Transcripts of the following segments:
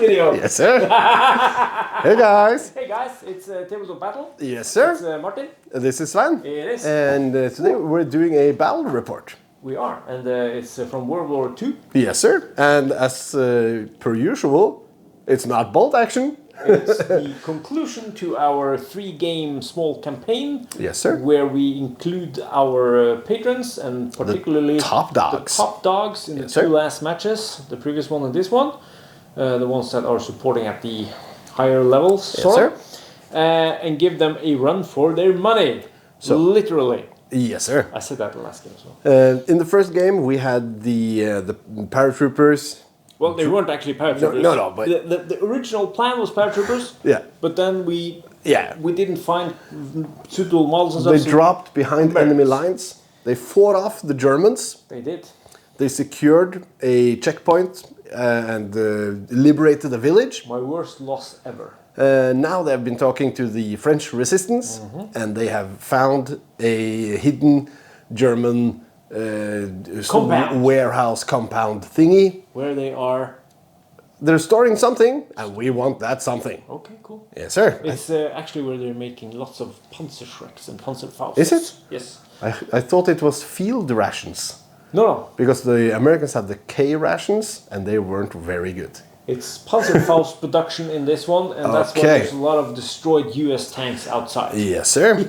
video. Yes, sir. Hey, guys. Hey guys, it's Tabletop Battle. Yes, sir. It's Martin. This is Sven. It is. And today we're doing a battle report. We are, and it's from World War II. Yes, sir. And as per usual, it's not bolt action. It's the conclusion to our 3-game small campaign. Yes, sir. Where we include our patrons and particularly the top dogs. The top dogs in yes, the two sir. last matches, the previous one and this one. The ones that are supporting at the higher levels. Yes, sir. And give them a run for their money. So, literally. Yes, sir. I said that the last game as well. In the first game, we had the paratroopers. Well, they weren't actually paratroopers. No, but the original plan was paratroopers. Yeah. But then we didn't find suitable models and stuff. They dropped behind enemy lines. They fought off the Germans. They did. They secured a checkpoint and liberated a village. My worst loss ever. Now they've been talking to the French resistance, and they have found a hidden German warehouse compound thingy. Where they are. They're storing something, and we want that something. Okay, cool. Yes, sir. It's actually where they're making lots of Panzerschrecks and Panzerfausts. Is it? Yes. I thought it was field rations. No. Because the Americans had the K rations, and they weren't very good. It's Panzerfaust production in this one, and that's why there's a lot of destroyed US tanks outside. Yes, sir.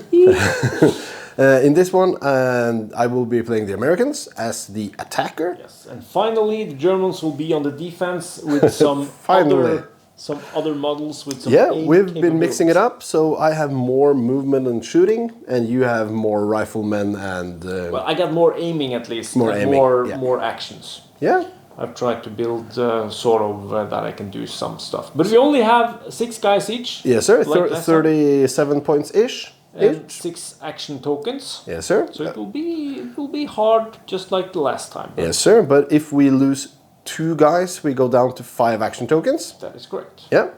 In this one, I will be playing the Americans as the attacker. Yes, and finally the Germans will be on the defense with some other models with some aim we've been mixing it up, so I have more movement and shooting, and you have more riflemen and... well, I got more aiming at least, more actions. Yeah. I've tried to build that I can do some stuff. But we only have 6 guys each. Yes, sir. 37 points-ish. And 6 action tokens. Yes, sir. So it will be hard, just like the last time. Yes, sir. But if we lose 2 guys, we go down to 5 action tokens. That is correct. Yeah.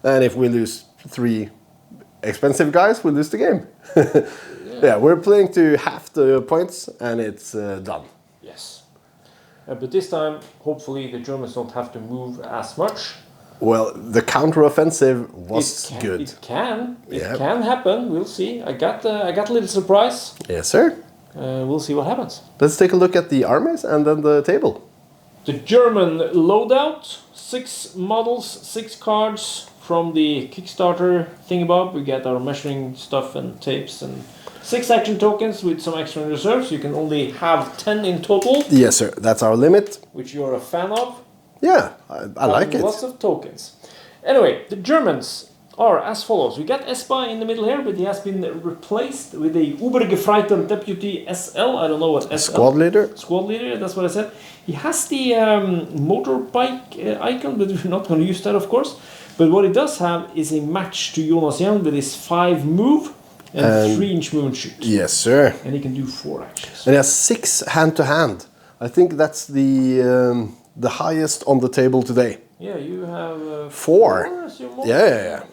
And if we lose 3 expensive guys, we lose the game. Yeah, we're playing to half the points, and it's done. Yes. But this time, hopefully, the Germans don't have to move as much. Well, the counter-offensive was good. It can happen. We'll see. I got a little surprise. Yes, sir. We'll see what happens. Let's take a look at the armies and then the table. The German loadout: 6 models, 6 cards from the Kickstarter thingybob. We get our measuring stuff and tapes and 6 action tokens with some extra reserves. You can only have 10 in total. Yes, sir. That's our limit. Which you're a fan of. Yeah, I like it. Lots of tokens. Anyway, the Germans are as follows. We got Espa in the middle here, but he has been replaced with a Obergefreiter Deputy SL. I don't know what SL. Squad leader. Squad leader, that's what I said. He has the motorbike icon, but we're not going to use that, of course. But what he does have is a match to Jonas Young with his 5 move and 3-inch move and shoot. Yes, sir. And he can do 4 actions. And he has 6 hand-to-hand. I think that's the highest on the table today. Yeah, you have 4. Yeah.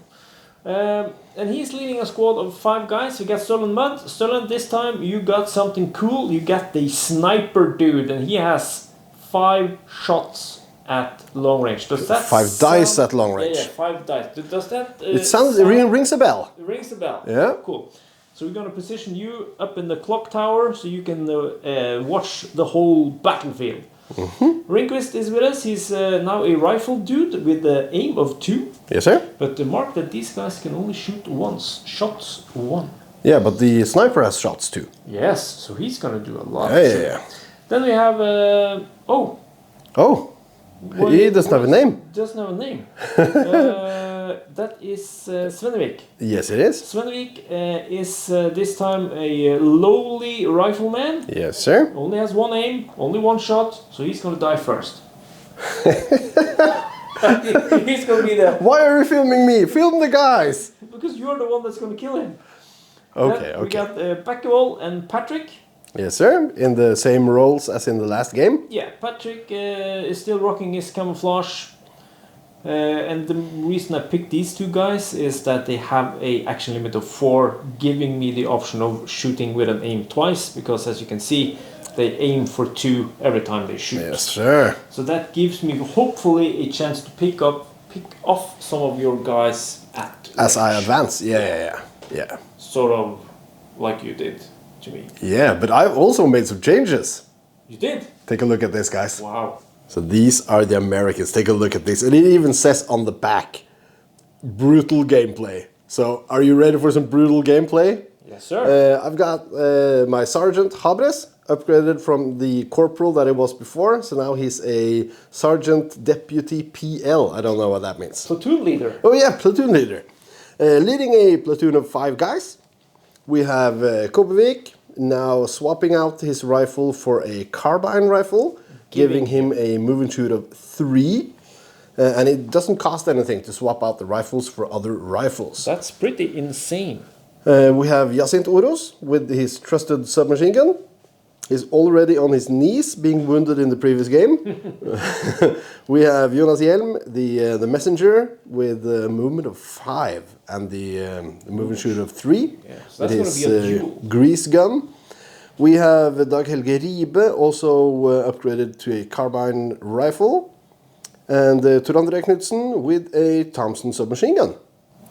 And he's leading a squad of 5 guys. You got Stolen Mud. Stolen, this time you got something cool. You got the sniper dude, and he has 5 shots at long range. Does that 5 dice at long range? Yeah, 5 dice. Does that? It rings a bell. It rings a bell. Yeah. Cool. So we're going to position you up in the clock tower so you can watch the whole battlefield. Ringquist is with us. He's now a rifle dude with the aim of 2. Yes, sir. But mark that these guys can only shoot once. Shots 1. Yeah, but the sniper has shots too. Yes, so he's going to do a lot. Yeah. Then we have... he doesn't have a name. Doesn't have a name. That is Svenevik. Yes, it is. Svenevik is this time a lowly rifleman. Yes, sir. Only has 1 aim, only 1 shot, so he's going to die first. He's going to be the... Why are you filming me? Film the guys! Because you're the one that's going to kill him. Okay. We got Backewall and Patrick. Yes, sir. In the same roles as in the last game. Yeah, Patrick is still rocking his camouflage. And the reason I picked these 2 guys is that they have a action limit of 4, giving me the option of shooting with an aim twice, because as you can see, they aim for 2 every time they shoot. Yes, sir. So that gives me hopefully a chance to pick up pick off some of your guys As I range. advance, yeah. Sort of like you did to me. Yeah, but I've also made some changes. You did? Take a look at this, guys. Wow. So these are the Americans. Take a look at this. And it even says on the back, brutal gameplay. So are you ready for some brutal gameplay? Yes, sir. I've got my Sergeant Habres, upgraded from the corporal that he was before. So now he's a Sergeant Deputy PL. I don't know what that means. Platoon leader. Oh yeah, platoon leader. Leading a platoon of 5 guys. We have Kopervik now swapping out his rifle for a carbine rifle, giving him a move and shoot of 3. And it doesn't cost anything to swap out the rifles for other rifles. That's pretty insane. We have Jacint Oros with his trusted submachine gun. He's already on his knees, being wounded in the previous game. We have Jonas Hjelm, the messenger, with a movement of 5 and the move and shoot of 3. Yeah, so that's with gonna be a his duel. grease gun. We have Dag Helge Ribe, also upgraded to a carbine rifle. And Tor André Knudsen with a Thompson submachine gun.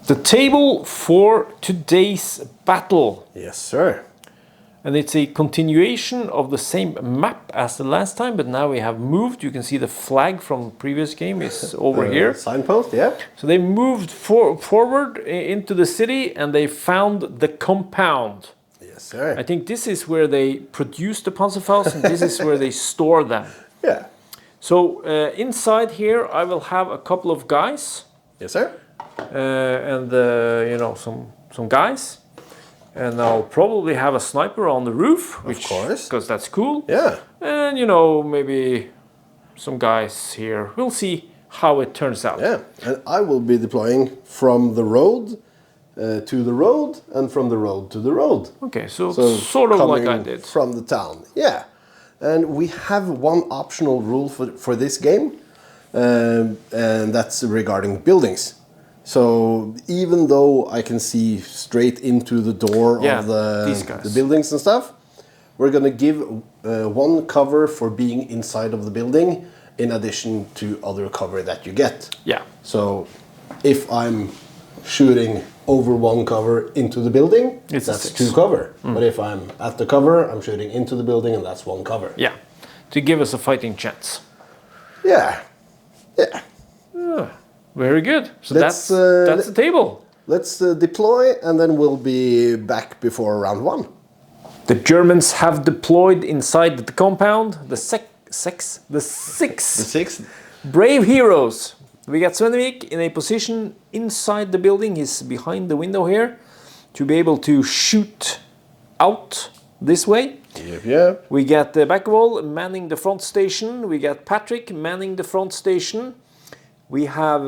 The table for today's battle. Yes, sir. And it's a continuation of the same map as the last time, but now we have moved. You can see the flag from the previous game is over here. Signpost, yeah. So they moved forward into the city and they found the compound. Yes, sir. I think this is where they produce the Panzerfaust and this is where they store them. Yeah. So inside here I will have a couple of guys Yes, sir. and you know, some guys. And I'll probably have a sniper on the roof, which, course. because that's cool. Yeah. And you know, maybe some guys here. We'll see how it turns out. Yeah. And I will be deploying from the road to the road and from the road to the road. Okay, so sort of coming like I did. from the town. Yeah. And we have one optional rule for this game, and that's regarding buildings. So even though I can see straight into the door of the buildings and stuff, we're gonna give one cover for being inside of the building in addition to other cover that you get. Yeah. So if I'm shooting over one cover into the building, It's a that's 6. 2 cover. But if I'm at the cover, I'm shooting into the building and that's 1 cover. Yeah, to give us a fighting chance. Yeah. Yeah. Very good. So Let's, that's the table. Let's deploy and then we'll be back before round 1. The Germans have deployed inside the compound. The six The 6th. brave heroes. We got Svenevik in a position inside the building. He's behind the window here to be able to shoot out this way. Yep. We got Backwall manning the front station. We got Patrick manning the front station. We have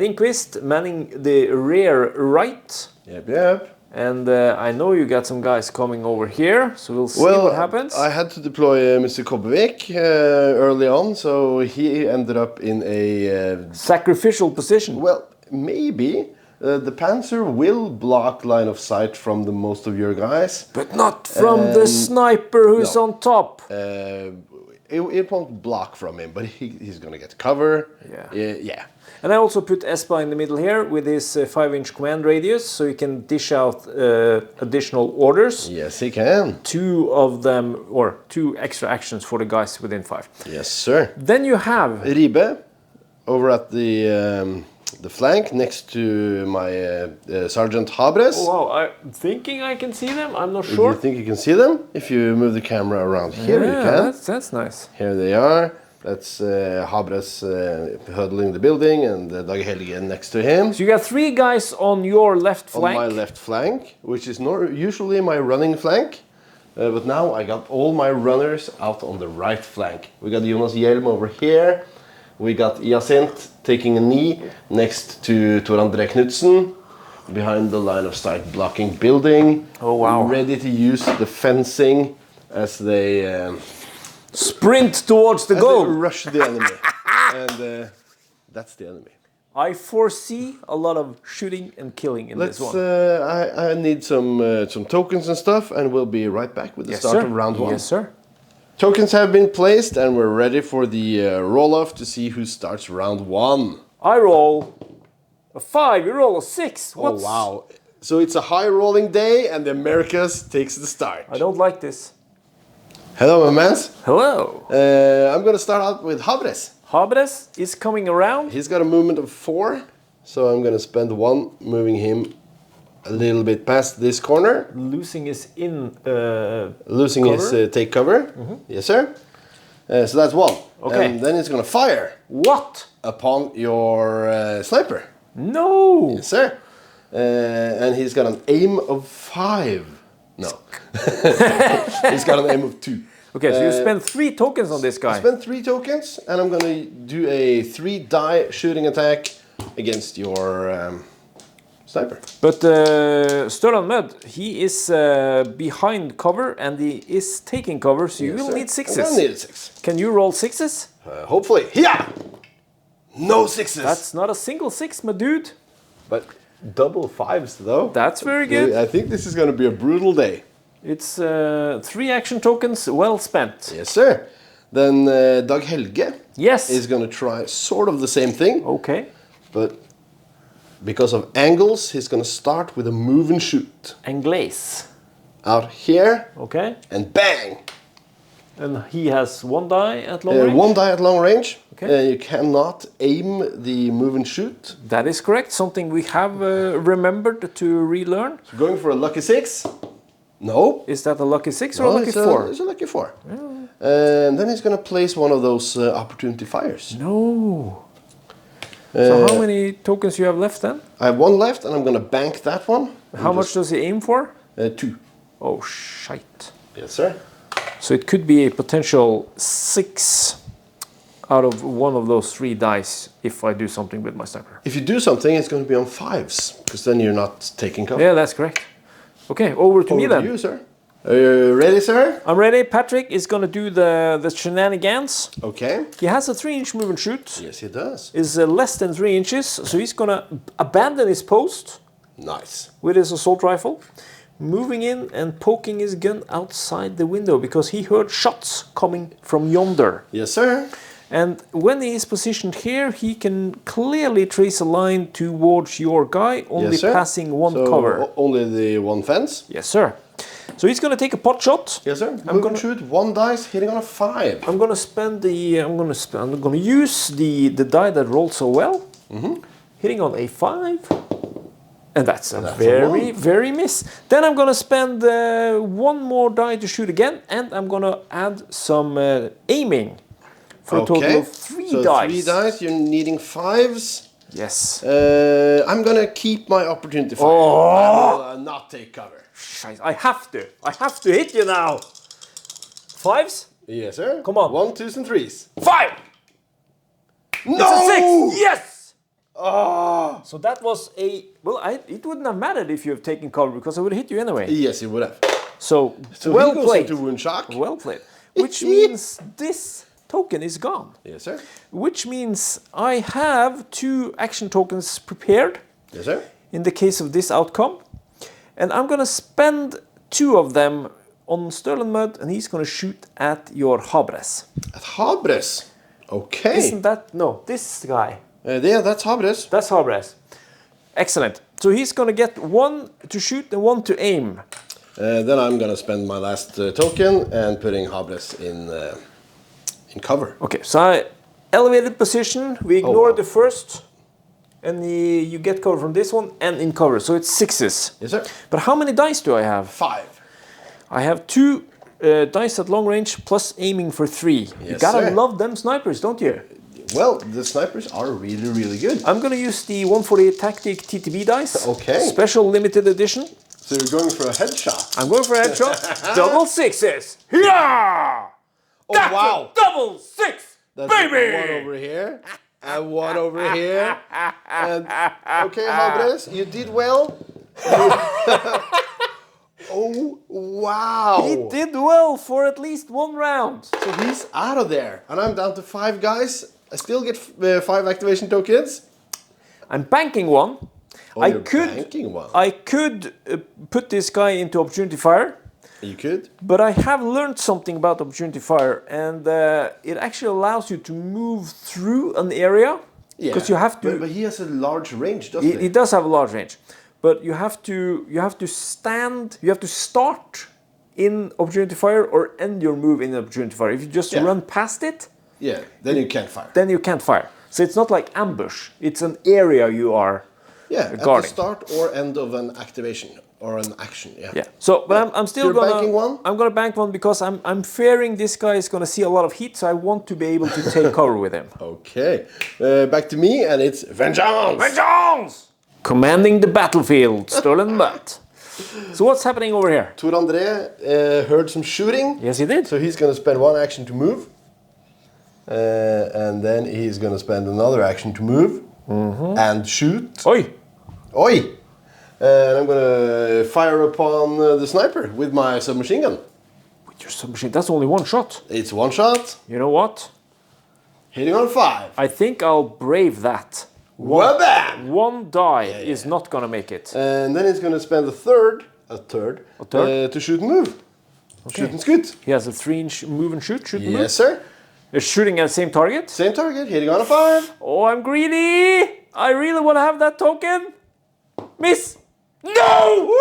Ringqvist manning the rear right. Yep. And I know you got some guys coming over here, so we'll see what happens. I had to deploy Mr. Kopervik early on, so he ended up in a... Sacrificial position. well, maybe. The Panzer will block line of sight from the most of your guys. But not from the sniper who's no. on top. It won't block from him, but he's gonna get cover. Yeah. And I also put Espa in the middle here with his 5-inch command radius, so he can dish out additional orders. Yes, he can. 2 of them, or 2 extra actions for the guys within 5. Yes, sir. Then you have Ribe over at the flank next to my Sergeant Habres. Oh, wow, I'm thinking I can see them. I'm not Do sure. you think you can see them? If you move the camera around here, you can. That's nice. Here they are. That's Habres huddling the building and Dag Helge next to him. So you got 3 guys on your left flank. On my left flank, which is not usually my running flank. But now I got all my runners out on the right flank. We got Jonas Hjelm over here. We got Jacint taking a knee next to Tor André Knudsen. Behind the line of sight blocking building. Oh, wow. Ready to use the fencing as they... sprint towards the goal. They rush the enemy. And that's the enemy. I foresee a lot of shooting and killing in this one. I need some tokens and stuff, and we'll be right back with the start of round 1. Yes, sir. Tokens have been placed, and we're ready for the roll-off to see who starts round 1. I roll a 5, you roll a 6. What's... Oh, wow. So it's a high rolling day and the Americas takes the start. I don't like this. Hello, my mans. Hello. I'm going to start out with Habres. Habres is coming around. He's got a movement of 4. So I'm going to spend 1 moving him a little bit past this corner. Losing his Losing cover. his take cover. Yes, sir. So that's 1. Okay. And then he's going to fire. What? Upon your sniper. No. Yes, sir. And he's got an aim of 5. No. He's got an aim of 2. Okay, so you spend 3 tokens on this guy. I spend 3 tokens, and I'm going to do a 3-die shooting attack against your sniper. But Sturlan Mud, he is behind cover and he is taking cover, so you will need 6s. I will need 6. Can you roll 6s? Hopefully. Yeah! No 6s. That's not a single 6, my dude. But double 5s, though. That's very good. I think this is going to be a brutal day. It's 3 action tokens well spent. Yes, sir. Then Dag Helge Yes. is going to try sort of the same thing. Okay. But because of angles, he's going to start with a move and shoot. Anglaise. Out here, Okay. and bang! And he has 1 die at long range. 1 die at long range. Okay. You cannot aim the move and shoot. That is correct. Something we have remembered to relearn. So going for a lucky 6. No. Is that a lucky 6 or a lucky 4? It's a lucky 4. And then he's going to place one of those opportunity fires. No. So how many tokens you have left then? I have 1 left, and I'm going to bank that one. How much does he aim for? 2. Oh, shite. Yes, sir. So it could be a potential 6 out of one of those 3 dice if I do something with my sniper. If you do something, it's going to be on 5s, because then you're not taking cover. Yeah, that's correct. Okay, over to me then. Over to you, sir. Are you ready, sir? I'm ready. Patrick is going to do the shenanigans. Okay. He has a 3-inch move and shoot. Yes, he does. Is less than 3 inches, so he's going to abandon his post Nice. with his assault rifle, moving in and poking his gun outside the window because he heard shots coming from yonder. Yes, sir. And when he is positioned here, he can clearly trace a line towards your guy, only Yes, sir. passing 1 So cover. only the 1 fence. Yes, sir. So he's going to take a pot shot. Yes, sir. I'm going to shoot 1 dice hitting on a 5. I'm going to spend the. I'm going to use the die that rolled so well, hitting on a 5, and that's a very miss. Then I'm going to spend 1 more die to shoot again, and I'm going to add some aiming for a total of 3 so dice. 3 dice. You're needing 5s. Yes. I'm going to keep my opportunity fire. I will not take cover. Scheiße, I have to hit you now. 5s? Yes, sir. Come on. 1, 2s, and 3s. 5! No! It's a 6! Yes! Oh! So that was a... Well, it wouldn't have mattered if you have taken cover because I would have hit you anyway. Yes, you would have. So well well played. into wound shock. Well played. Which means this token is gone. Yes, sir. Which means I have 2 action tokens prepared Yes, sir. in the case of this outcome. And I'm going to spend 2 of them on Sturlan Mud, and he's going to shoot at your Habres. At Habres. Okay. Isn't that... No, this guy. Yeah, that's Habres. That's Habres. Excellent. So he's going to get 1 to shoot and 1 to aim. Then I'm going to spend my last token and putting Habres in cover. Okay, so I elevated position. We ignore wow. the first. And you get cover from this one and in cover. So it's 6s. Yes, sir. But how many dice do I have? 5. I have 2 dice at long range plus aiming for 3. You Yes, gotta sir. love them snipers, don't you? Well, the snipers are really, really good. I'm gonna use the 148 Tactic TTB dice. Okay. Special limited edition. So you're going for a headshot. I'm going for a headshot. Double 6s. Yeah! Oh, That's wow. a double 6, That's baby! 1 over here. And 1 over here. And, okay, Habres, you did well. Oh, wow. He did well for at least 1 round. So he's out of there. And I'm down to 5 guys. I still get 5 activation tokens. I'm banking 1. Oh, you're banking 1. I could put this guy into opportunity fire. You could. But I have learned something about opportunity fire, and it actually allows you to move through an area Yeah. Because you have to. But he has a large range, doesn't he? He does have a large range, but you have to stand. You have to start in opportunity fire or end your move in opportunity fire. If you just run past it, Yeah, then you can't fire. then you can't fire. So it's not like ambush. It's an area you are At the guarding. start or end of an activation or an action. Yeah. Yeah. So, but I'm still So you're gonna banking one? I'm gonna bank one because I'm fearing this guy is gonna see a lot of heat. So I want to be able to take cover with him. Okay. Back to me, and it's vengeance. Vengeance! Commanding the battlefield, stolen butt. So what's happening over here? Tor André heard some shooting. Yes, he did. So he's going to spend one action to move. And then he's going to spend another action to move and shoot. Oi! Oi! And I'm going to fire upon the sniper with my submachine gun. With your submachine, that's only one shot. It's one shot, You know what? hitting on 5. I think I'll brave that. Wabam! One die is not gonna make it. And then he's going to spend a third to shoot and move. Shoot and scoot. He has a 3-inch move and shoot. Shoot and move. Yes, sir. They're shooting at the same target. Same target, hitting on a 5. Oh, I'm greedy! I really want to have that token. Miss! No!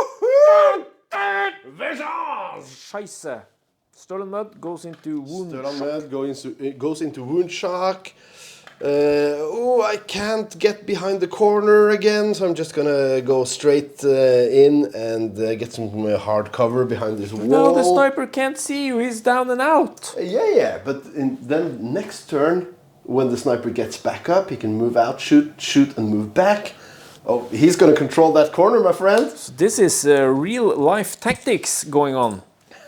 Scheisse. Stolen mud goes into wound. Sturlammed goes into wound shock. I can't get behind the corner again, so I'm just gonna go straight in and get some hard cover behind this wall. No, the sniper can't see you. He's down and out. Yeah, but then next turn, when the sniper gets back up, he can move out, shoot, and move back. Oh, he's gonna control that corner, my friend. So this is real life tactics going on.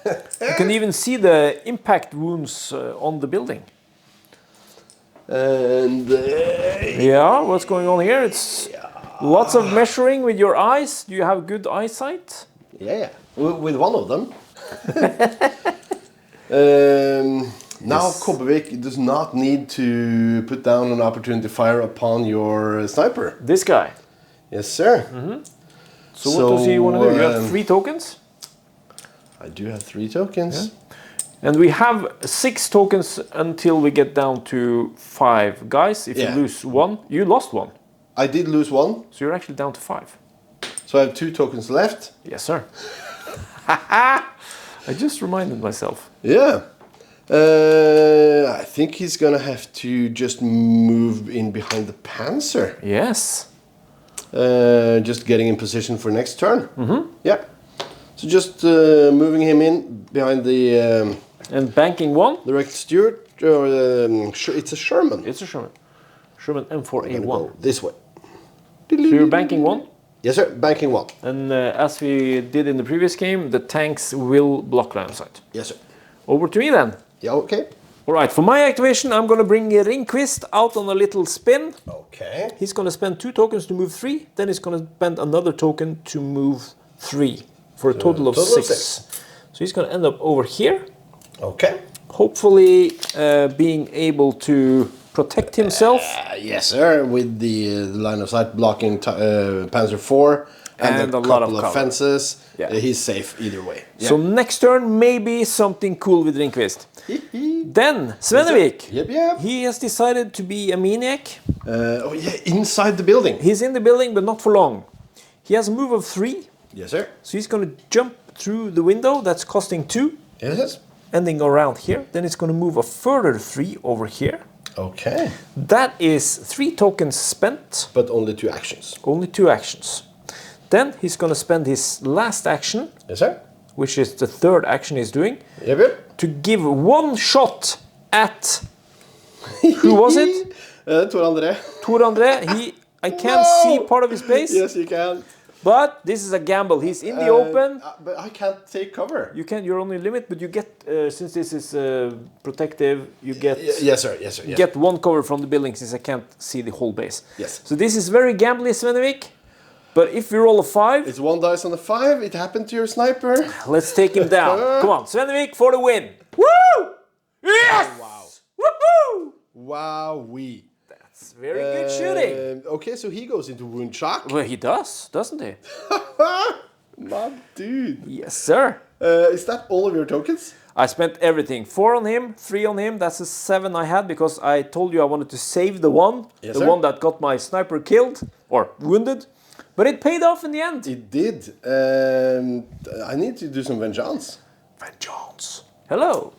You can even see the impact wounds on the building. And Yeah, what's going on here? It's lots of measuring with your eyes. Do you have good eyesight? yeah, with one of them. Now Kobbevik does not need to put down an opportunity fire upon your sniper. This guy. Yes, sir. So what does he want to do? You have 3 tokens? I do have 3 tokens. And we have 6 tokens until we get down to 5 guys. If you lose 1, you lost 1. I did lose 1, So you're actually down to 5. so I have 2 tokens left. Yes, sir. I just reminded myself. Yeah. I think he's gonna have to just move in behind the Panzer. Yes. Just getting in position for next turn. Yeah. So just moving him in behind the And banking 1. direct Stuart, or it's a Sherman. It's a Sherman. Sherman M4A1. Go this way. So you're banking 1. Yes, sir. Banking 1. And as we did in the previous game, the tanks will block line of sight. Yes, sir. Over to me then. Yeah. Okay. Alright, for my activation, I'm gonna bring Ringquist out on a little spin. Okay. He's gonna spend 2 tokens to move 3, then he's gonna spend another token to move 3, for a total of 6. So he's gonna end up over here, Okay. hopefully being able to protect himself. Yes, sir. With the line of sight blocking Panzer IV and a lot of couple of cover. fences, Yeah. he's safe either way. So next turn, maybe something cool with Ringquist. Then, Svenevik. Yep. He has decided to be a maniac. Inside the building. He's in the building, but not for long. He has a move of 3, Yes, sir. so he's gonna jump through the window, that's costing 2. Yes. Ending around here. Then it's going to move a further 3 over here. Okay. That is 3 tokens spent. But only 2 actions. Only 2 actions. Then he's going to spend his last action, Yes, sir. which is the 3rd action he's doing, Yep. to give 1 shot at... Who was it? Tor André. Tor André. I can't see part of his face. Yes, you can. But this is a gamble. He's in the open. But I can't take cover. You can. You're only limit, but you get since this is protective. You get. Yes, sir. You get 1 cover from the building since I can't see the whole base. Yes. So this is very gambly, Svenevik. But if we roll a 5, It's 1 dice on a 5. It happened to your sniper. let's take him down. Come on, Svenevik for the win. Woo! Yes! Wow. Woohoo! Wowee. That's very good shooting. Okay, so he goes into wound shock. Well, he does, doesn't he? My dude. Yes, sir. Is that all of your tokens? I spent everything. 4 on him, 3 on him. That's the 7 I had because I told you I wanted to save the one. Yes, the sir. one that got my sniper killed or wounded. But it paid off in the end. It did. I need to do some vengeance. Vengeance. Hello.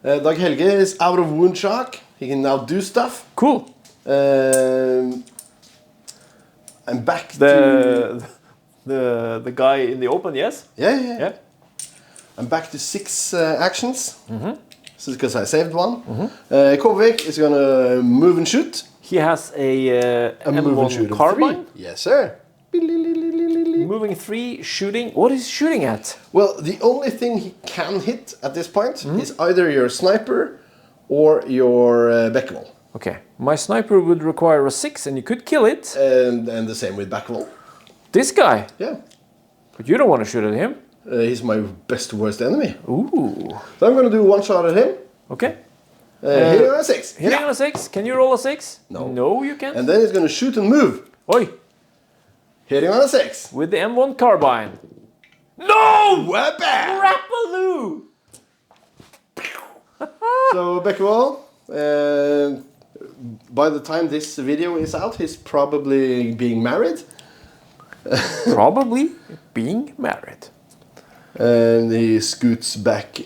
Dag Helge is out of wound shock. He can now do stuff. Cool. I'm back to... The guy in the open, yes? Yeah. I'm back to 6 actions. This is because I saved one. Kovik is gonna move and shoot. He has a move and shoot M1 of carbine. 3. Yes, sir. Moving 3, shooting. What is he shooting at? Well, the only thing he can hit at this point is either your sniper or your Beckwell. Okay, my sniper would require a 6 and you could kill it. And the same with Beckwell. This guy? Yeah. But you don't want to shoot at him. He's my best worst enemy. Ooh. So I'm gonna do one shot at him. Okay. Hitting on a 6. Hitting on a 6. Can you roll a 6? No. No, you can't. And then he's gonna shoot and move. Oi. Hitting on a 6. With the M1 carbine. No! Wabam! Rapaloo! So Beckwell, by the time this video is out, he's probably being married. Probably being married. And he scoots back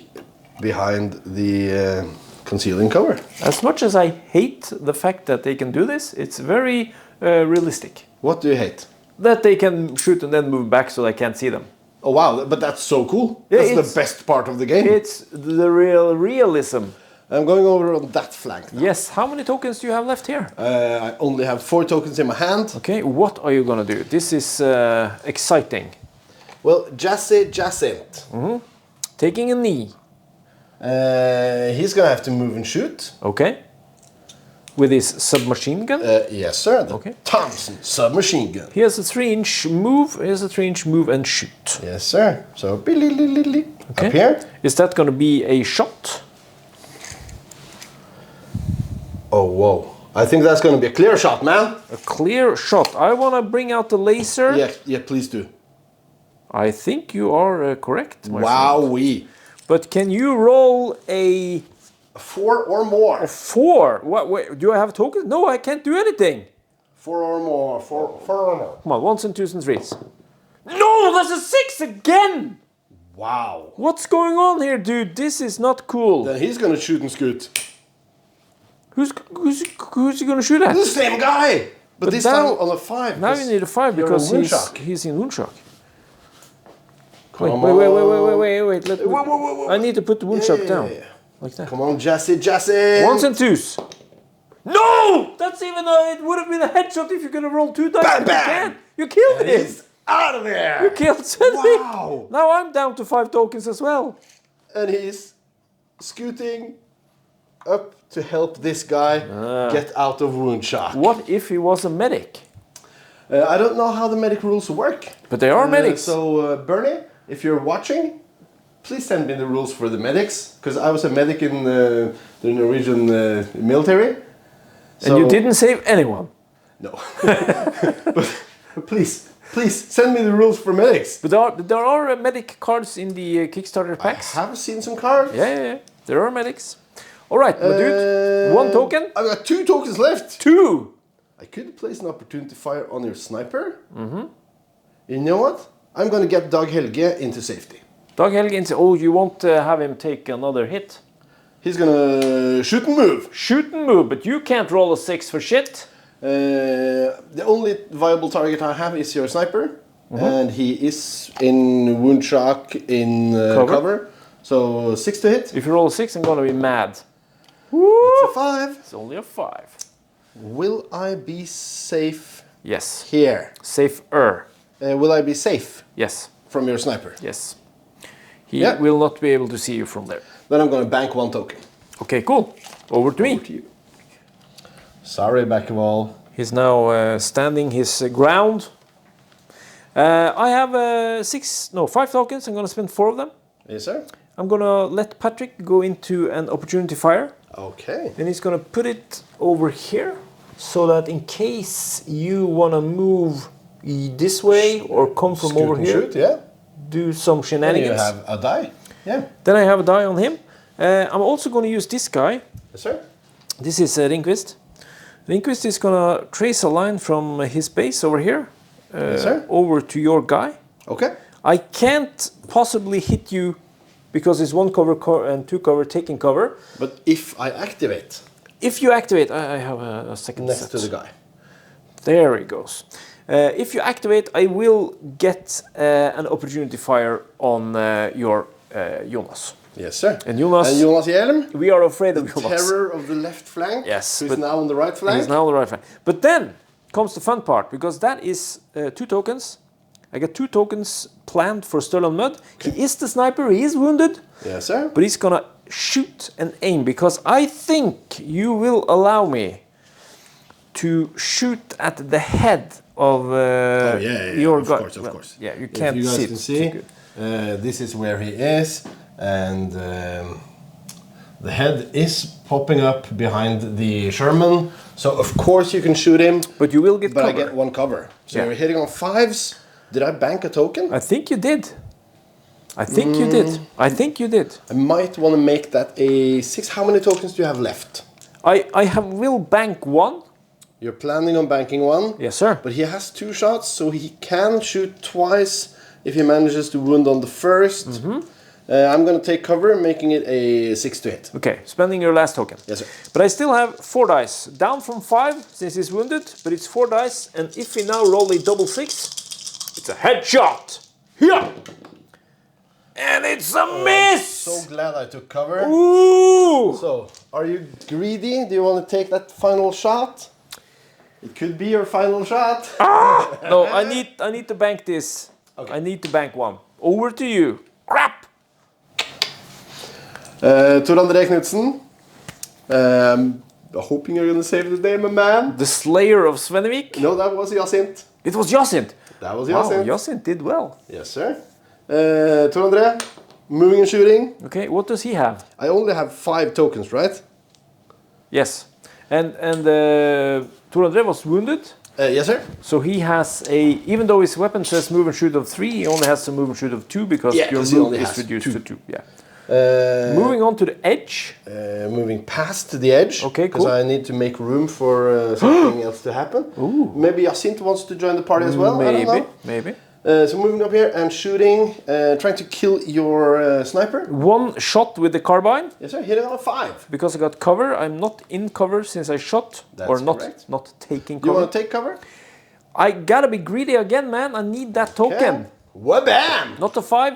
behind the concealing cover. As much as I hate the fact that they can do this, it's very realistic. What do you hate? That they can shoot and then move back so I can't see them. Oh wow, but that's so cool. Yeah, That's it's- the best part of the game. It's the real realism. I'm going over on that flank now. Yes, how many tokens do you have left here? I only have 4 tokens in my hand. Okay, what are you gonna do? This is exciting. Well, Jacinth. Taking a knee. He's gonna have to move and shoot. Okay. With his submachine gun. Yes, sir. The Okay. Thompson submachine gun. He has a 3-inch move. He has a 3-inch move and shoot. Yes, sir. So, up here. Is that gonna be a shot? Oh, whoa. I think that's gonna be a clear shot, man. A clear shot. I wanna bring out the laser. Yeah, please do. I think you are correct, my friend. Wowee. But can you roll a 4 or more. 4? What? Wait, do I have tokens? No, I can't do anything. 4 or more. 4 or more. Come on, 1s and 2s and 3s. No, that's a 6 again! Wow. What's going on here, dude? This is not cool. Then he's gonna shoot and scoot. Who's he gonna shoot at? The same guy! But this now- time on a 5. Now you need a 5 you're because in wound shock. he's in wound shock. Come Wait. Let Whoa. I need to put the wound shock down. Yeah. Like that. Come on, Jesse. 1s and 2s. No! That's even it would have been a headshot if you could have rolled 2 dice. Bam, but you bam! can't. You killed him. He's out of there! You killed Cedric. Wow! Now I'm down to 5 tokens as well. And he's scooting up to help this guy get out of wound shock. What if he was a medic? I don't know how the medic rules work. But they are medics. So, Bernie, if you're watching, please send me the rules for the medics. Because I was a medic in the Norwegian military. And you didn't save anyone. No. but please send me the rules for medics. But there are medic cards in the Kickstarter packs. I have seen some cards. Yeah. There are medics. All right, my dude. 1 token. I've got 2 tokens left. 2. I could place an opportunity fire on your sniper. You know what? I'm going to get Dag Helge into safety. Dag Helge, oh, you won't have him take another hit. He's going to shoot and move. Shoot and move, but you can't roll a 6 for shit. The only viable target I have is your sniper. And he is in wound shock in cover. So 6 to hit. If you roll a 6, I'm gonna be mad. It's a 5. It's only a 5. Will I be safe Yes. here? Safer. Will I be safe Yes. from your sniper? Yes. He will not be able to see you from there. Then I'm going to bank 1 token. Okay, cool. Over to me. Sorry, Beckwell. He's now standing his ground. I have 5 tokens. I'm gonna spend 4 of them. Yes, sir. I'm gonna let Patrick go into an opportunity fire. Okay. Then he's gonna put it over here so that in case you wanna move this way or come from Scoot over and here, shoot, yeah. do some And you shenanigans. have a die. Yeah. Then I have a die on him. I'm also going to use this guy. Yes, sir. This is Ringqvist. Ringqvist is going to trace a line from his base over here Yes, sir. over to your guy. Okay. I can't possibly hit you because it's one cover and two cover taking cover. But if I activate If you activate, I have a second next set. to the guy. There he goes. If you activate, I will get an opportunity fire on your Jonas. Yes, sir. And Jonas Hjelm, we are afraid of Jonas. terror of the left flank. Yes, Who's but now on the right flank. He's now on the right flank. But then comes the fun part, because that is 2 tokens. I got 2 tokens planned for Stirland Mud. Okay. He is the sniper, he is wounded. Yes, sir. But he's gonna shoot and aim, because I think you will allow me to shoot at the head of your guy. Of course. Yeah, you can't if you guys see it. can see, this is where he is, and the head is popping up behind the Sherman. So of course you can shoot him, But you will get but cover. I get 1 cover. So Yeah. you're hitting on 5s. Did I bank a token? I think you did. I think you did. I think you did. I might want to make that a 6. How many tokens do you have left? I will bank 1. You're planning on banking 1. Yes, sir. But he has 2 shots, so he can shoot twice if he manages to wound on the first. I'm going to take cover, making it a 6 to hit. Okay, spending your last token. Yes, sir. But I still have 4 dice. Down from 5 since he's wounded, but it's 4 dice. And if we now roll a double 6, it's a headshot. Yeah. And it's a miss. So glad I took cover. Ooh. So, are you greedy? Do you want to take that final shot? It could be your final shot. No, I need to bank this. Okay. I need to bank 1. Over to you. Crap. Tor André Knudsen. Hoping you're going to save the day, my man. The Slayer of Svenevik. No, that was Jacint. It was Jacint. That was Wow, Jacint. Jacint did well. Yes, sir. Tor André, moving and shooting. Okay, what does he have? I only have 5 tokens, right? Yes. And Tor André was wounded. Yes, sir. So he has a, even though his weapon says move and shoot of 3, he only has a move and shoot of 2 because Yeah, your 'cause he move only is has reduced 2. to 2. Yeah. Moving, Moving on to the edge. moving past the edge. Okay, Because cool. I need to make room for something else to happen. Ooh. Maybe Jacint wants to join the party as well. I don't know. Maybe. So moving up here and shooting, trying to kill your sniper. 1 shot with the carbine Yes, sir. Hitting on a 5. because I got cover. I'm not in cover since I shot, That's or not correct. not taking You cover. want to take cover? I gotta be greedy again, man. I need that token. Okay. Wabam! Not a 5.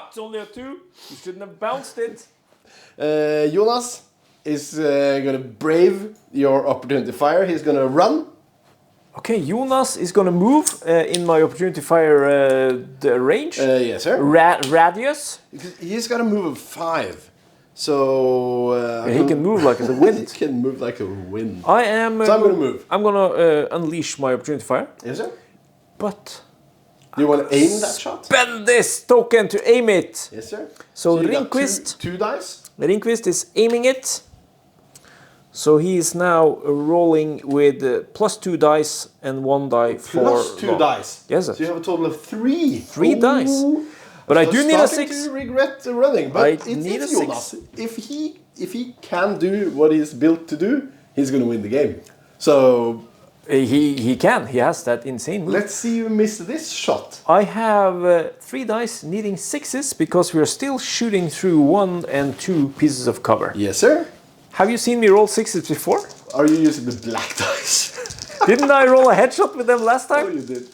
It's only a 2. You shouldn't have bounced it. Jonas is gonna brave your opportunity fire. He's gonna run. Okay, Jonas is gonna move in my opportunity fire the range. Yes, sir. Radius. Because he's got a move of 5. So He can move like the he wind. can move like a wind. I am. So I'm gonna move. I'm gonna unleash my opportunity fire. Yes, sir. But Do you want to aim that shot? spend this token to aim it. Yes, sir. So you got Ringqvist. two dice. Ringqvist is aiming it. So he is now rolling with +2 dice and 1 die for Plus 2 long. dice. Yes, sir. So you have a total of 3. 3 dice. But I So do need a starting 6. to regret the running, but I it's need a Jonas. If he can do what he's built to do, he's gonna win the game. So He can. He has that insane move. let's see you miss this shot. I have 3 dice needing 6s because we are still shooting through 1 and 2 pieces of cover. Yes, sir. Have you seen me roll 6s before? Are you using the black dice? Didn't I roll a headshot with them last Oh, time? you did.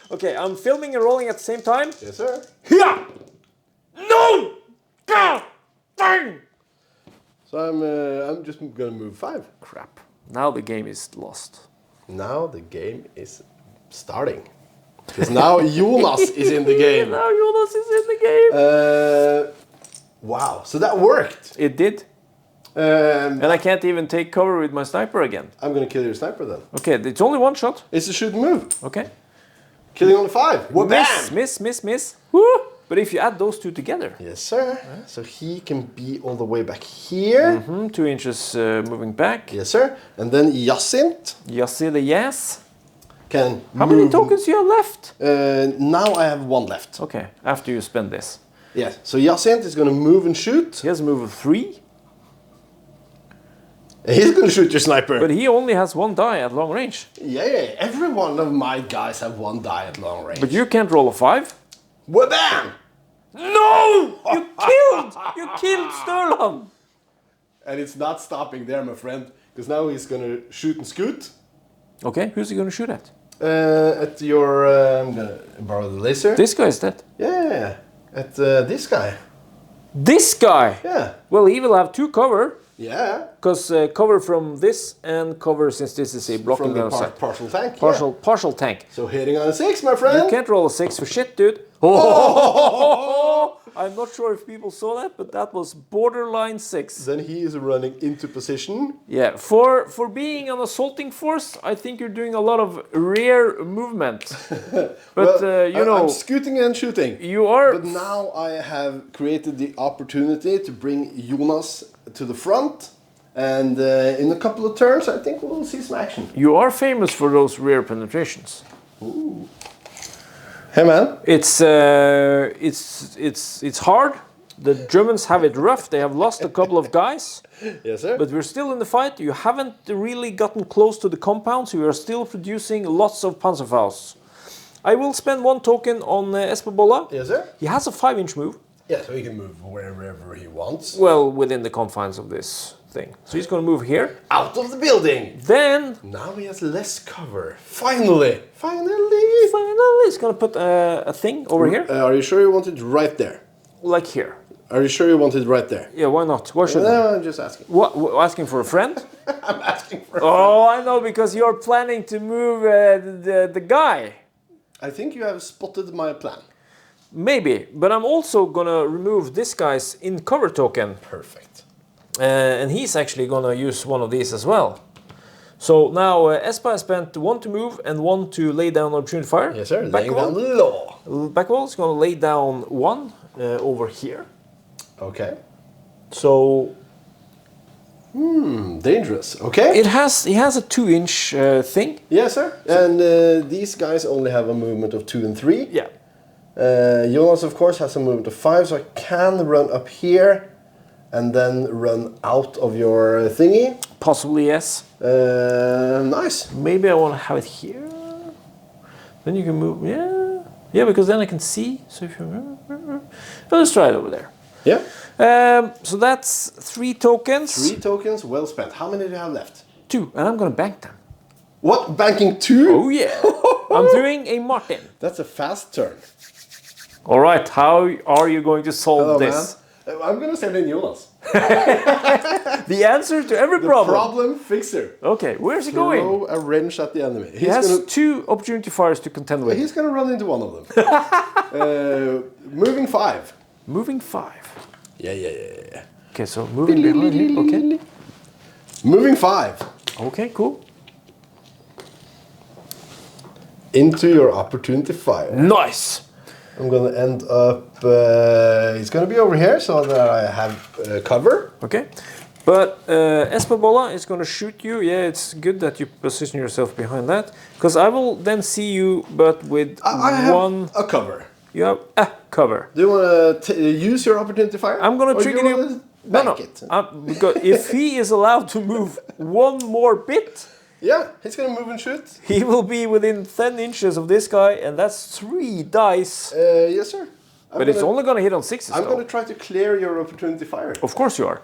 Okay, I'm filming and rolling at the same time. Yes, sir. Here! No! God! Dang! So I'm just gonna move 5. Crap. Now the game is lost. Now the game is starting. Because now Jonas is in the game. Now Jonas is in the game. Wow, so that worked. It did. And I can't even take cover with my sniper again. I'm gonna kill your sniper then. Okay, it's only 1 shot. It's a shoot and move. Okay. Killing on the 5. Miss. Woo! But if you add those 2 together, Yes, sir. So he can be all the way back here. 2 inches moving back. Yes, sir. And then Jacint You see the yes. can How many tokens do you have left? Now I have 1 left. Okay, after you spend this. Yes. So Jacint is going to move and shoot. He has a move of 3. He's going to shoot your sniper. But he only has 1 die at long range. Yeah. Every one of my guys have 1 die at long range. But you can't roll a 5. Wha-bam! No! You killed Sturlan! And it's not stopping there, my friend. Because now he's going to shoot and scoot. Okay, who's he going to shoot at? At your... I'm going to borrow the laser. This guy is dead. Yeah. At this guy. This guy? Yeah. Well, he will have 2 cover. Yeah. Because cover from this and cover since this is a blocking From the outside. partial tank. Partial tank. So hitting on a 6, my friend. You can't roll a 6 for shit, dude. Oh! I'm not sure if people saw that, but that was borderline 6. Then he is running into position. Yeah, for being an assaulting force, I think you're doing a lot of rear movement. But well, you know, I'm scooting and shooting. You are. But now I have created the opportunity to bring Jonas to the front, and in a couple of turns, I think we'll see some action. You are famous for those rear penetrations. Ooh. Hey man, It's hard. The Germans have it rough. They have lost a couple of guys. Yes, sir. But we're still in the fight. You haven't really gotten close to the compound, so we are still producing lots of Panzerfausts. I will spend 1 token on Espebola. Yes, sir. He has a 5-inch move. Yeah, so he can move wherever he wants. Well, within the confines of this thing. So he's going to move here. Out of the building. Then... Now he has less cover. Finally. He's going to put a thing over here. Are you sure you want it right there? Like here. Are you sure you want it right there? Yeah, why not? Why shouldn't No, I'm just asking. What, asking for a friend? I'm asking for a Oh, I know, because you're planning to move the guy. I think you have spotted my plan. Maybe, but I'm also gonna remove this guy's in cover token. Perfect. And he's actually gonna use one of these as well. So now Espa has spent 1 to move and 1 to lay down opportunity fire. Yes, sir. Back Laying wall. down the law. Back wall is gonna lay down 1 over here. Okay. So Dangerous. Okay. he has a 2-inch thing. Yes, sir. And these guys only have a movement of 2 and 3. Yeah. Jonas, of course, has a movement of 5, so I can run up here and then run out of your thingy. Possibly, yes. Nice. Maybe I want to have it here. Then you can move. Yeah, because then I can see. So if you, let's try it over there. Yeah. So that's 3 tokens. 3 tokens, well spent. How many do you have left? 2, and I'm gonna bank them. What? Banking 2? Oh yeah. I'm doing a Martin. That's a fast turn. All right. How are you going to solve Hello, this? man. I'm gonna send in Jonas. The answer to every The problem. problem fixer. Okay, where's he going? Throw a wrench at the enemy. He has 2 opportunity fires to contend with. He's gonna run into one of them. Moving 5. Moving 5. Yeah. Okay, so moving behind him. Okay. Moving 5. Okay, cool. Into your opportunity fire. Nice. I'm gonna end up. It's gonna be over here so that I have cover. Okay. But Espebola is going to shoot you. Yeah, it's good that you position yourself behind that. Because I will then see you, but with I have a cover. You have a cover. Do you want to use your opportunity fire? I'm going to trigger you. No. Because if he is allowed to move 1 more bit, yeah, he's going to move and shoot. he will be within 10 inches of this guy, and that's 3 dice. Yes, sir. But it's only going to hit on 6s. I'm going to try to clear your opportunity fire. Of course you are.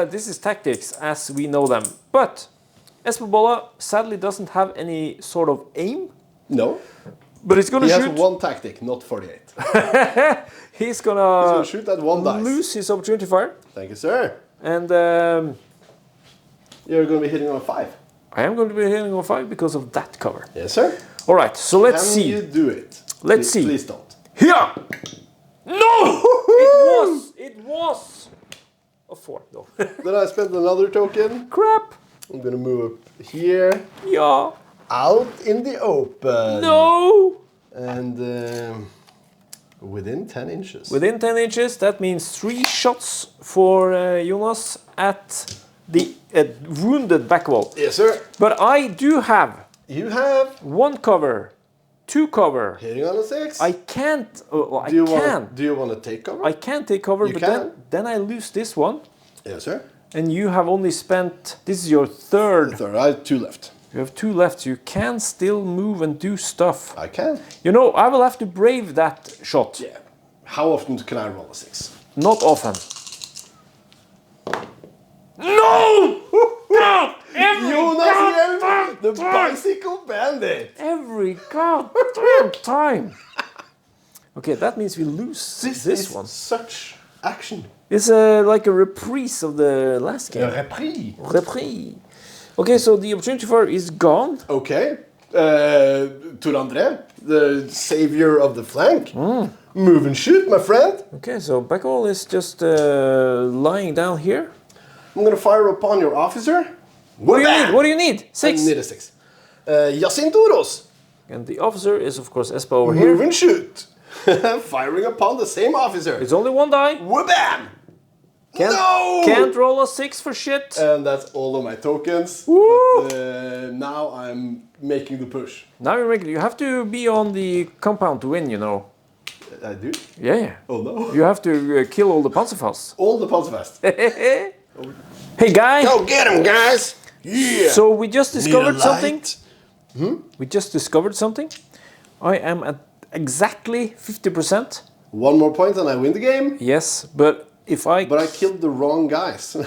This is tactics as we know them. But Espebola sadly doesn't have any sort of aim. No. But he's going to shoot. He has 1 tactic, not 48. He's going to shoot that 1 dice. Lose his opportunity fire. Thank you, sir. And you're going to be hitting on a 5. I am going to be hitting on 5 because of that cover. Yes, sir. All right, so let's see. Can you do it? Let's see. Please don't. Here! No! It was a 4, though. Then I spent another token. Crap! I'm gonna move up here. Yeah. Out in the open. No! And within 10 inches. Within 10 inches, that means 3 shots for Jonas at the wounded back wall. Yes, sir. But I do have. You have 1 cover 2 cover. Hitting on a 6. I can't. I do you want to take cover? I can take cover, You but can? then I lose this one. Yes, sir. And you have only spent. This is your third. Third, I have 2 left. You have 2 left. So you can still move and do stuff. I can. You know, I will have to brave that shot. Yeah. How often can I roll a 6? Not often. No! God! Every Jonas Hjelm, goddamn the time! bicycle bandit. Every goddamn time. Okay, that means we lose This this is one. such action. It's like a reprise of the last game. Repris. Reprise. Okay, so the opportunity for is gone. Okay. Tor André, the savior of the flank. Move and shoot, my friend. Okay, so Backall is just lying down here. I'm gonna fire upon your officer. What do you need? What do you need? I 6. need a 6. Jacinturos. And the officer is of course Espa over Move here. and shoot. Firing upon the same officer. It's only 1 die. Whabam! No! Can't roll a 6 for shit. And that's all of my tokens. Woo! But now I'm making the push. Now you have to be on the compound to win, you know. I do? Yeah. Oh no. You have to kill all the Panzerfausts. All the Panzerfaust. Hey guy. Go get him, guys! Yeah! So we just discovered something. Hmm? We just discovered something. I am at exactly 50%. 1 more point and I win the game. Yes, but if I... But I killed the wrong guys.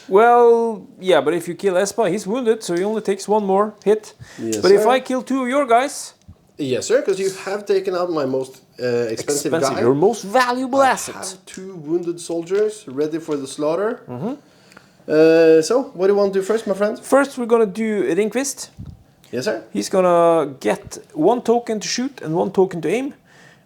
Well, yeah, but if you kill Espa, he's wounded, so he only takes 1 more hit. Yes, but if sir. I kill 2 of your guys... Yes, sir, because you have taken out my most expensive guy. Your most valuable I asset. have 2 wounded soldiers ready for the slaughter. So, what do you want to do first, my friend? First, we're gonna do Ringqvist. Yes, sir. He's gonna get 1 token to shoot and 1 token to aim,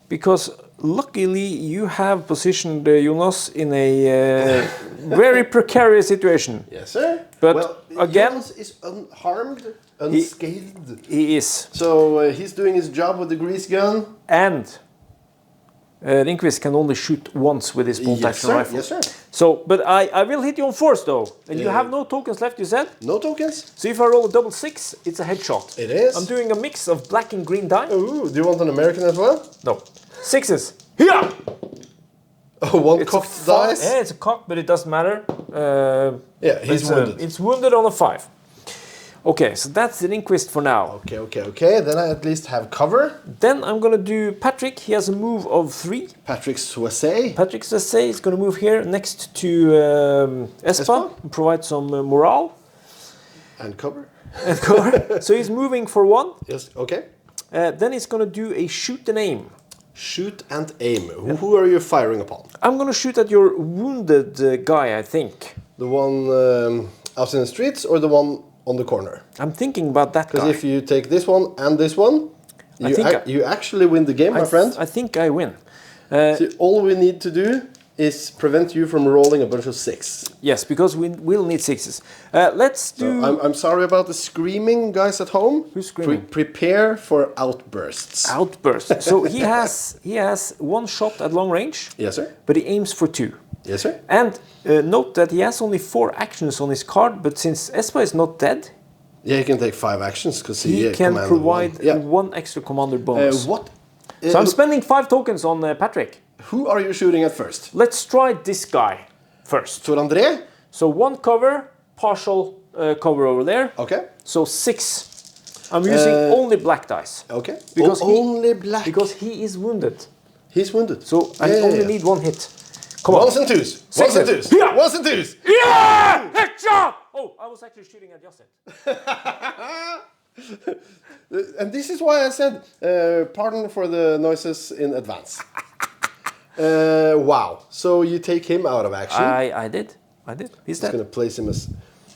because luckily you have positioned Jonas in a very precarious situation. Yes, sir. But well, again, Jonas is unharmed, unscathed. He is. So he's doing his job with the grease gun. And Ringqvist can only shoot once with his bolt-action rifle. Yes, sir. So, but I will hit you on force though, and you have no tokens left, you said? No tokens. So if I roll a double 6, it's a headshot. It is. I'm doing a mix of black and green die. Ooh, do you want an American as well? No. 6s. Here! Oh, one It's cocked dice. Yeah, it's a cock, but it doesn't matter. Yeah, he's wounded. It's wounded on a 5. Okay, so that's the Ringqvist for now. Okay. Then I at least have cover. Then I'm gonna do Patrick. He has a move of 3. Patrick Soisset. Patrick Sassay is gonna move here next to Espa and provide some morale And cover. and cover. So he's moving for 1. Yes, okay. Then he's gonna do a shoot and aim. Shoot and aim. Who are you firing upon? I'm gonna shoot at your wounded guy, I think. The one out in the streets or the one on the corner? I'm thinking about that guy. Because if you take this one and this one, you actually win the game, my friend. I think I win. So all we need to do is prevent you from rolling a bunch of 6. Yes, because we will need 6s. Let's do... So I'm sorry about the screaming, guys at home. Who's screaming? Prepare for outbursts. Outburst. So he has 1 shot at long range. Yes, sir. But he aims for 2. Yes, sir. And note that he has only 4 actions on his card, but since Espa is not dead, Yeah, he can take 5 actions because he can provide 1 extra commander bonus. What? So I'm spending 5 tokens on Patrick. Who are you shooting at first? Let's try this guy first. Tor André? So 1 cover, partial cover over there. Okay. So 6. I'm using only black dice. Okay. Because only black. Because he is wounded. He's wounded. So I only need 1 hit. Come on. Ones and twos. Ones and twos. Yeah. Ones and twos. Yeah! Headshot! Oh, I was actually shooting at Yasset. And this is why I said, pardon for the noises in advance. Wow. So you take him out of action. I did. He's I'm dead. going to place him as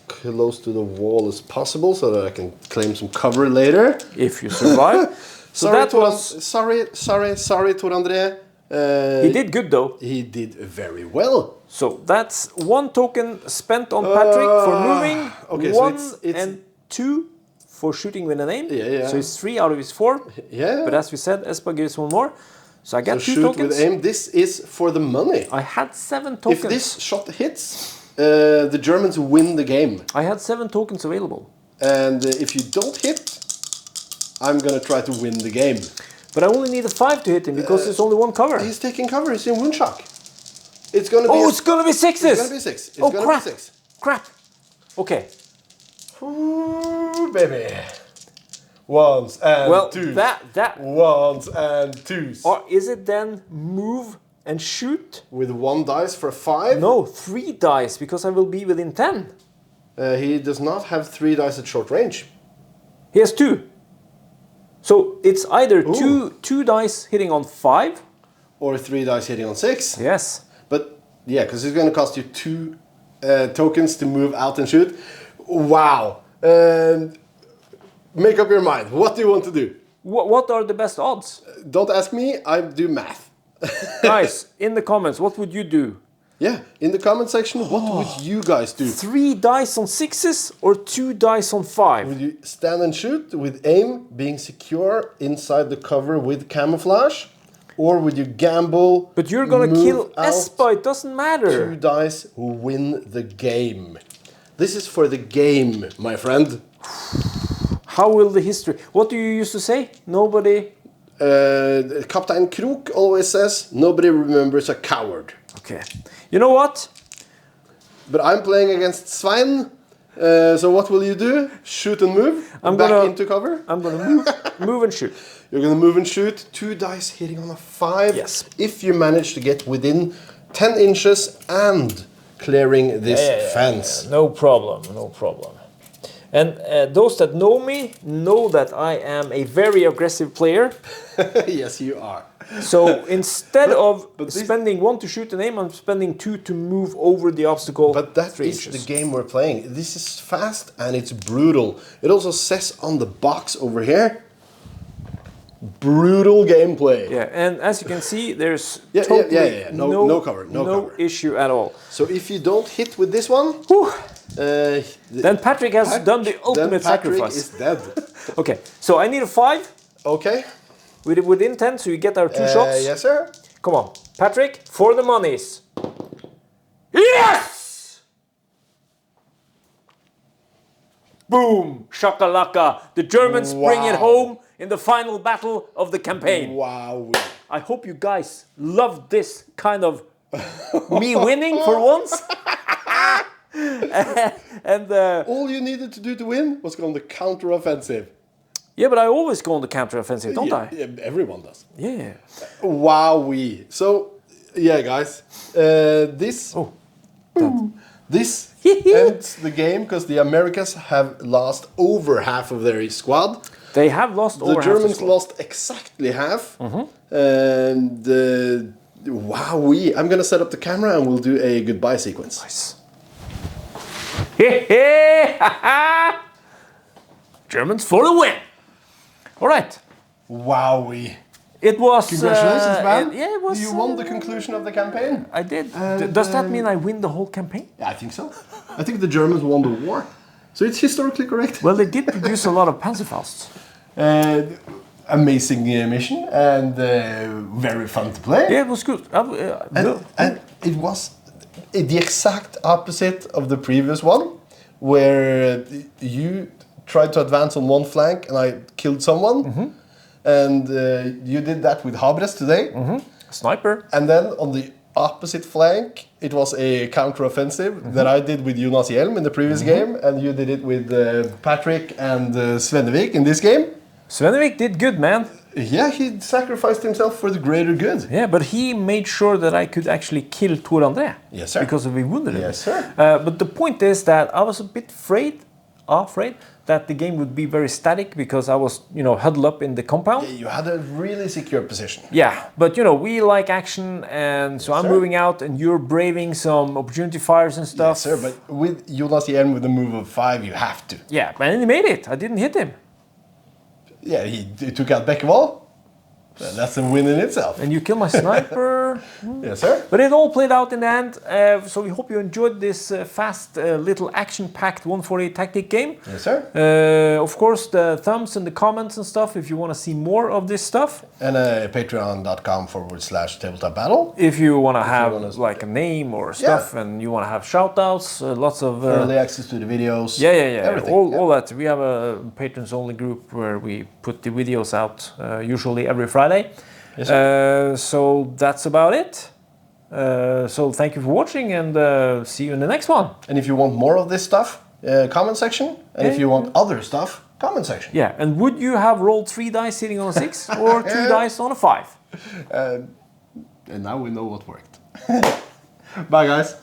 close to the wall as possible so that I can claim some cover later. If you survive. So that was... Sorry, Tor André. He did good though. He did very well. So that's 1 token spent on Patrick for moving. Okay, 1 so it's and 2 for shooting with an aim. Yeah. So it's 3 out of his 4. Yeah. But as we said, Espa gives 1 more. So I got 2 shoot tokens. with aim. This is for the money. I had 7 tokens. If this shot hits, the Germans win the game. I had 7 tokens available. And if you don't hit, I'm gonna try to win the game. But I only need a 5 to hit him because there's only one cover. He's taking cover. He's in wound shock. It's gonna be. Oh, it's gonna be 6s. It's gonna be 6. It's gonna crap. be 6. Crap. Okay. Ooh, baby. Ones and twos. that. Ones and twos. Or is it then move and shoot? With 1 dice for 5? No, 3 dice because I will be within 10. He does not have 3 dice at short range. He has 2. So it's either two dice hitting on 5. Or 3 dice hitting on 6. Yes. But yeah, because it's going to cost you 2 tokens to move out and shoot. Wow. Make up your mind. What do you want to do? What are the best odds? Don't ask me. I do math. Guys, in the comments, what would you do? Yeah, in the comment section, what would you guys do? 3 dice on 6s or 2 dice on 5? Would you stand and shoot with aim being secure inside the cover with camouflage? Or would you gamble? But you're gonna kill Espa, it doesn't 2 matter. dice who win the game. This is for the game, my friend. How will the history... What do you used to say? Nobody... Captain Krok always says, nobody remembers a coward. Okay. You know what? But I'm playing against Svein. So what will you do? Shoot and move? Back into cover? I'm gonna move and shoot. You're gonna move and shoot. 2 dice hitting on a 5. Yes. If you manage to get within 10 inches and clearing this fence. No problem, no problem. And those that know me know that I am a very aggressive player. Yes, you are. So instead of spending 1 to shoot an aim, I'm spending 2 to move over the obstacle. But that 3 is inches. the game we're playing. This is fast and it's brutal. It also says on the box over here, brutal gameplay. Yeah, and as you can see, there's No cover, no no cover. issue at all. So if you don't hit with this one, then Patrick has done the ultimate sacrifice. Is dead. Okay, so I need a 5 Okay. within 10, so you get our 2 shots. Yes, sir. Come on, Patrick, for the monies. Yes! Boom! Shakalaka! The Germans bring it home in the final battle of the campaign. Wow. I hope you guys love this kind of me winning for once. and all you needed to do to win was go on the counter-offensive. yeah, but I always go on the counter-offensive, don't I? Yeah, everyone does. Yeah. Wowee. So, yeah, guys, this ends the game because the Americans have lost over half of their squad. They have lost over The half Germans squad. lost exactly half. And wowee. I'm going to set up the camera and we'll do a goodbye sequence. Nice. Germans for the win. All right. Wowee. It was... Congratulations, man. Yeah, it was... You won the conclusion of the campaign. I did. And, Does that mean I win the whole campaign? Yeah, I think so. I think the Germans won the war. So it's historically correct. Well, they did produce a lot of Panzerfausts. Amazing mission and very fun to play. Yeah, it was good. And it was the exact opposite of the previous one, where you tried to advance on one flank and I killed someone. And you did that with Habres today. Sniper. And then on the opposite flank, it was a counter-offensive that I did with Jonas Hjelm in the previous game, and you did it with Patrick and Svennevik in this game. Svennevik did good, man. Yeah, he sacrificed himself for the greater good. Yeah, but he made sure that I could actually kill Tor André. Yes, sir. Because we wounded him. Yes, sir. But the point is that I was a bit afraid that the game would be very static because I was, huddled up in the compound. You had a really secure position. Yeah, but we like action, and so I'm moving out, and you're braving some opportunity fires and stuff. Yes, sir, but with Jonas Hjelm with a move of 5, you have to. Yeah, and he made it. I didn't hit him. Yeah, he took out Bekkevall. That's a win in itself. And you kill my sniper. Yes, sir. But it all played out in the end. So we hope you enjoyed this fast, little action-packed 148 tactic game. Yes, sir. Of course, the thumbs in the comments and stuff if you want to see more of this stuff. And patreon.com/tabletop battle. If you want to have like a name or stuff, and you want to have shout-outs, lots of... early access to the videos. Yeah. Everything. All that. We have a patrons-only group where we put the videos out usually every Friday. Yes, so that's about it. So thank you for watching, and see you in the next one. And if you want more of this stuff, comment section. And if you want other stuff, comment section. Yeah, and would you have rolled 3 dice sitting on a 6 or 2 dice on a 5? And now we know what worked. Bye, guys.